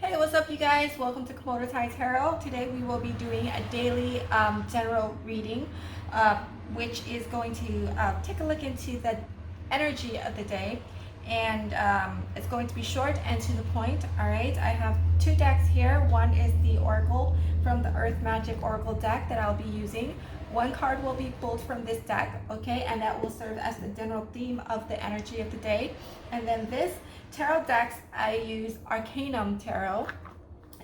Hey, what's up, you guys? Welcome to Komodo Tai Tarot. Today we will be doing a daily general reading, uh, which is going to take a look into the energy of the day. And it's going to be short and to the point. All right, I have two decks here. One is the Oracle from the Earth Magic Oracle deck that I'll be using. One card will be pulled from this deck, okay, and that will serve as the general theme of the energy of the day. And then this tarot decks, I use Arcanum Tarot,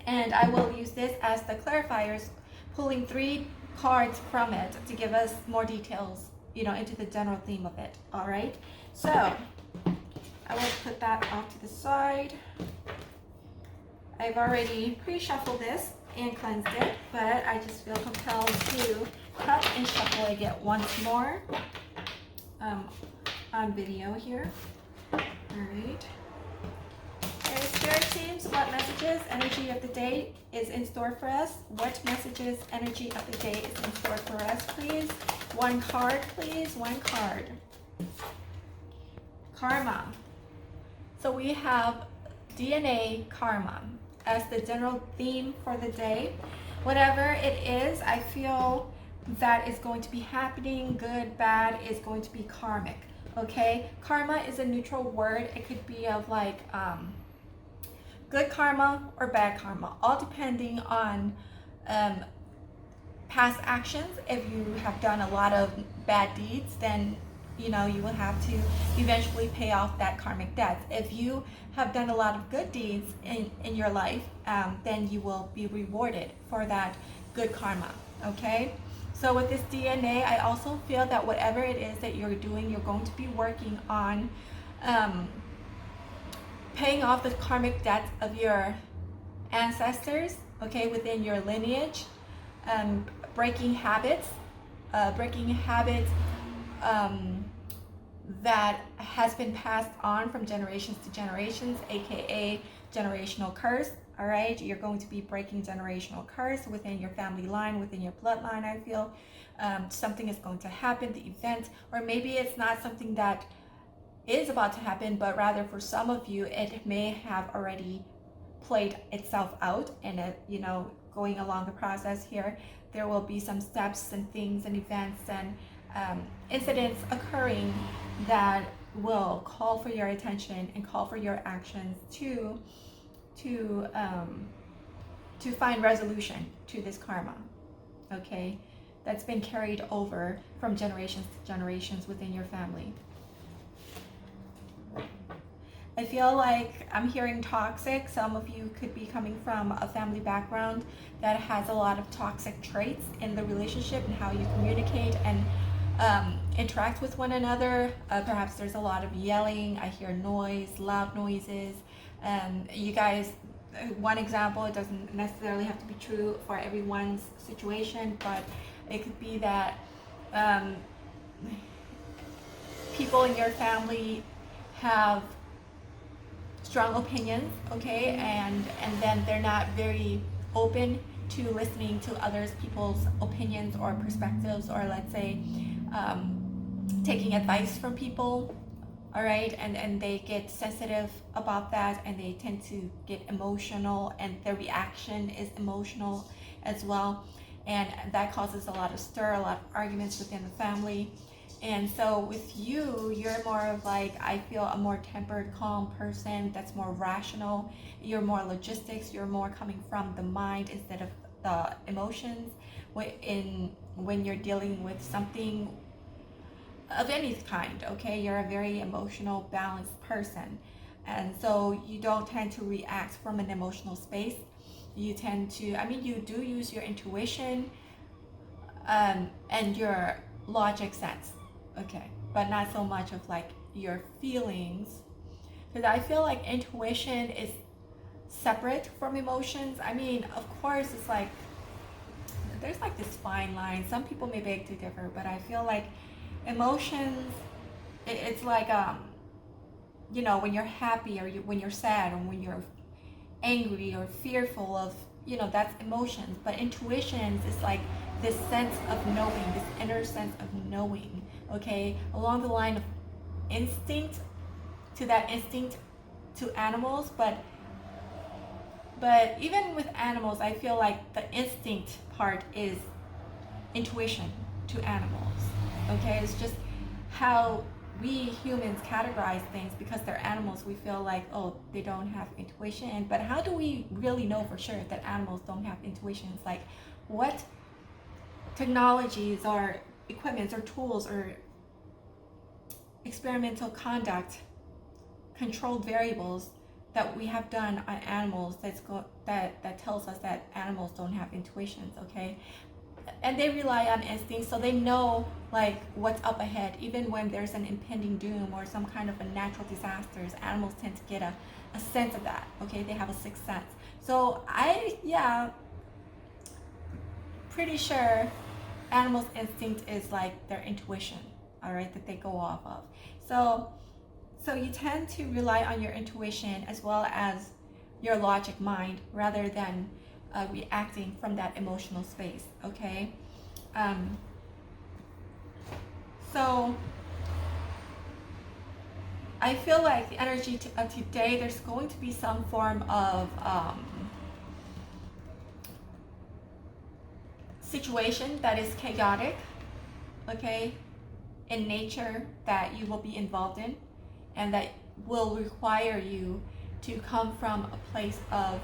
and I will use this as the clarifiers, pulling 3 cards from it to give us more details, into the general theme of it. All right, so I will put that off to the side. I've already pre-shuffled this and cleansed it, but I just feel compelled to cut and shuffle it again once more on video here. All right. Okay, Spirit teams, what messages, energy of the day is in store for us? What messages, energy of the day is in store for us, please? One card, please. One card. Karma. So we have DNA karma as the general theme for the day. Whatever it is, I feel that is going to be happening, good, bad, is going to be karmic. Okay, karma is a neutral word. It could be of like good karma or bad karma, all depending on past actions. If you have done a lot of bad deeds, then you will have to eventually pay off that karmic debt. If you have done a lot of good deeds in your life, then you will be rewarded for that good karma. Okay, so with this DNA, I also feel that whatever it is that you're doing, you're going to be working on paying off the karmic debt of your ancestors, okay, within your lineage, breaking habits that has been passed on from generations to generations, aka generational curse. All right, you're going to be breaking generational curse within your family line, within your bloodline. I feel something is going to happen, the event, or maybe it's not something that is about to happen, but rather for some of you it may have already played itself out, and going along the process here, there will be some steps and things and events and incidents occurring that will call for your attention and call for your actions to find resolution to this karma, okay, that's been carried over from generations to generations within your family. I feel like I'm hearing toxic. Some of you could be coming from a family background that has a lot of toxic traits in the relationship and how you communicate and interact with one another. Perhaps there's a lot of yelling. I hear noise, loud noises. You guys, one example, it doesn't necessarily have to be true for everyone's situation, but it could be that people in your family have strong opinions, okay, and then they're not very open to listening to others people's opinions or perspectives, or let's say taking advice from people. All right, and they get sensitive about that, and they tend to get emotional, and their reaction is emotional as well, and that causes a lot of stir, a lot of arguments within the family. And so with you, you're more of like, I feel a more tempered, calm person that's more rational. You're more logistics. You're more coming from the mind instead of the emotions when you're dealing with something of any kind, okay? You're a very emotional, balanced person. And so you don't tend to react from an emotional space. You tend to, you do use your intuition and your logic sense. Okay, but not so much of like your feelings, because I feel like intuition is separate from emotions. Of course, it's like there's like this fine line. Some people may beg to differ, but I feel like emotions, it's like when you're happy, or when you're sad, or when you're angry or fearful of, that's emotions. But intuitions is like this sense of knowing, this inner sense of knowing, okay, along the line of instinct to animals, but But even with animals, I feel like the instinct part is intuition to animals. Okay, it's just how we humans categorize things. Because they're animals, we feel like, oh, they don't have intuition. But how do we really know for sure that animals don't have intuition? It's like, what technologies or equipments or tools or experimental conduct, controlled variables that we have done on animals that tells us that animals don't have intuitions, okay? And they rely on instinct, so they know like what's up ahead. Even when there's an impending doom or some kind of a natural disasters, animals tend to get a sense of that, okay? They have a sixth sense. So pretty sure animals' instinct is like their intuition, all right, that they go off of. So you tend to rely on your intuition as well as your logic mind rather than reacting from that emotional space, okay? So I feel like the energy of today, there's going to be some form of situation that is chaotic, okay, in nature, that you will be involved in, and that will require you to come from a place of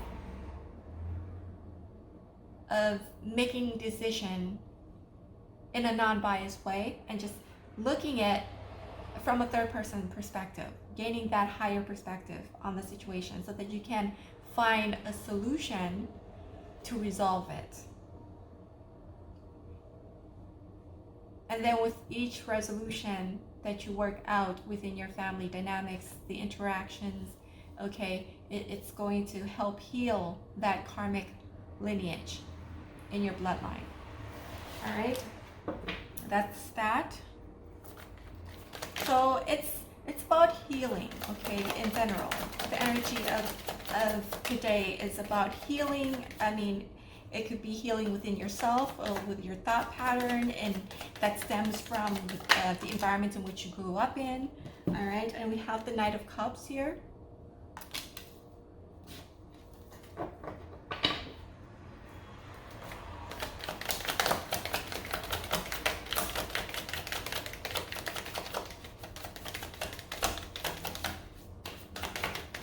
making decision in a non-biased way and just looking at from a third person perspective, gaining that higher perspective on the situation so that you can find a solution to resolve it. And then with each resolution that you work out within your family dynamics, the interactions, okay, it's going to help heal that karmic lineage in your bloodline. All right, that's that. So it's about healing, okay, in general. The energy of today is about healing. I mean, it could be healing within yourself or with your thought pattern, and that stems from the environment in which you grew up in. All right, and we have the Knight of Cups here.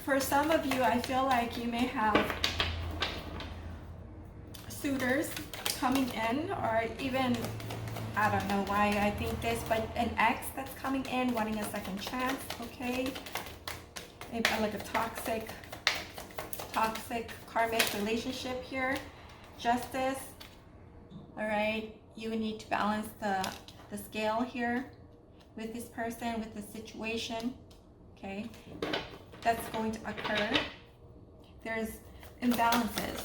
For some of you, I feel like you may have suitors coming in, or even, I don't know why I think this, but an ex that's coming in wanting a second chance, okay? Maybe like a toxic karmic relationship here. Justice, all right? You need to balance the scale here with this person, with this situation, okay? That's going to occur. There's imbalances.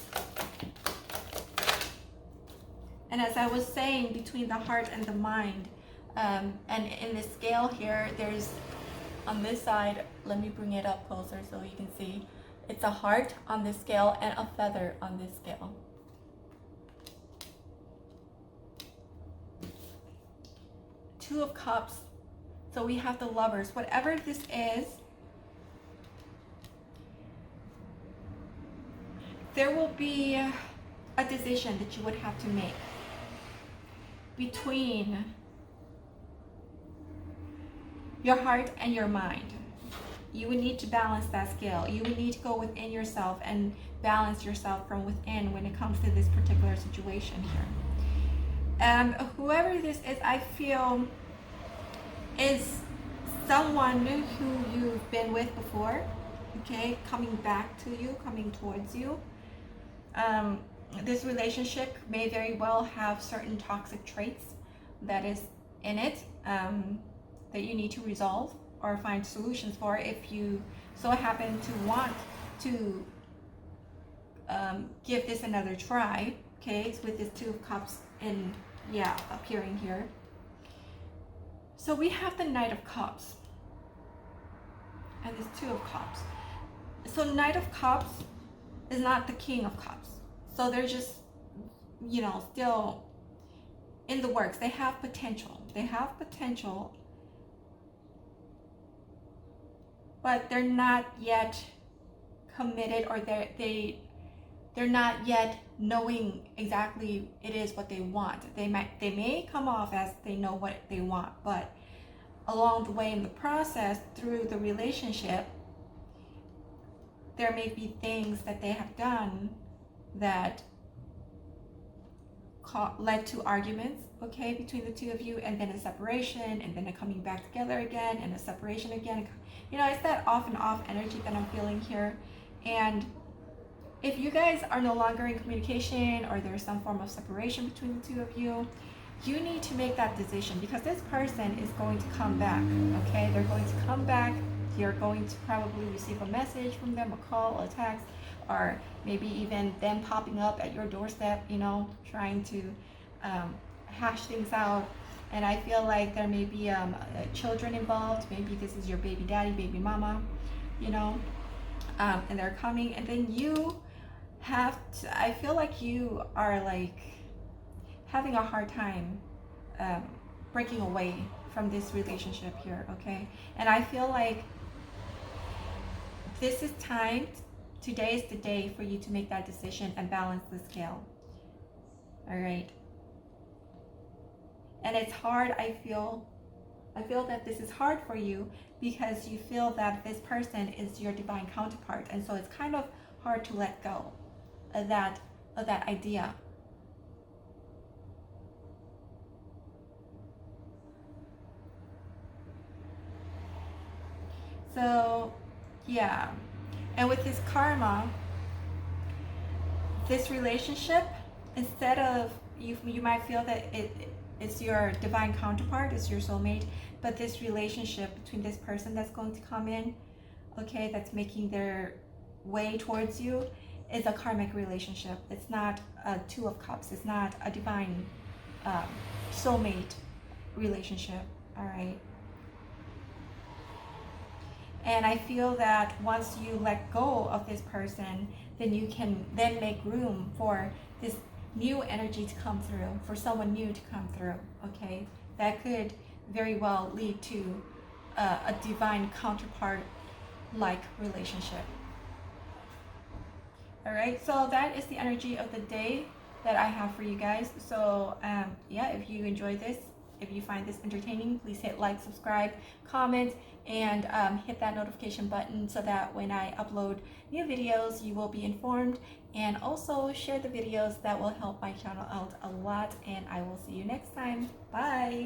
And as I was saying, between the heart and the mind, and in the scale here, there's on this side, let me bring it up closer so you can see, it's a heart on this scale and a feather on this scale. Two of Cups. So we have the Lovers. Whatever this is, there will be a decision that you would have to make between your heart and your mind. You would need to balance that scale. You would need to go within yourself and balance yourself from within when it comes to this particular situation here. And whoever this is, I feel, is someone who you've been with before, okay, coming back to you, coming towards you. This relationship may very well have certain toxic traits that is in it, that you need to resolve or find solutions for if you so happen to want to give this another try, okay, with this Two of Cups and appearing here. So we have the Knight of Cups and this Two of Cups. So Knight of Cups is not the King of Cups. So they're just, still in the works. They have potential. But they're not yet committed, or they they're not yet knowing exactly it is what they want. They may come off as they know what they want, but along the way in the process, through the relationship, there may be things that they have done that led to arguments, okay, between the two of you, and then a separation, and then a coming back together again, and a separation again. You know, it's that off and off energy that I'm feeling here. And if you guys are no longer in communication, or there's some form of separation between the two of you, you need to make that decision, because this person is going to come back, okay? They're going to come back. You're going to probably receive a message from them, a call, a text, or maybe even them popping up at your doorstep, you know, trying to hash things out. And I feel like there may be children involved. Maybe this is your baby daddy, baby mama, you know, and they're coming. And then you have to, I feel like you are like having a hard time breaking away from this relationship here, okay? And I feel like this is time. Today is the day for you to make that decision and balance the scale. All right. And it's hard, I feel that this is hard for you because you feel that this person is your divine counterpart. And so it's kind of hard to let go of that idea. So, yeah. And with this karma, this relationship, instead of, you might feel that it's your divine counterpart, it's your soulmate, but this relationship between this person that's going to come in, okay, that's making their way towards you, is a karmic relationship. It's not a Two of Cups. It's not a divine soulmate relationship, all right? And I feel that once you let go of this person, then you can then make room for this new energy to come through, for someone new to come through, okay? That could very well lead to a divine counterpart-like relationship. All right, so that is the energy of the day that I have for you guys. So yeah, if you enjoy this, if you find this entertaining, please hit like, subscribe, comment, and hit that notification button so that when I upload new videos, you will be informed. And also share the videos. That will help my channel out a lot. And I will see you next time. Bye.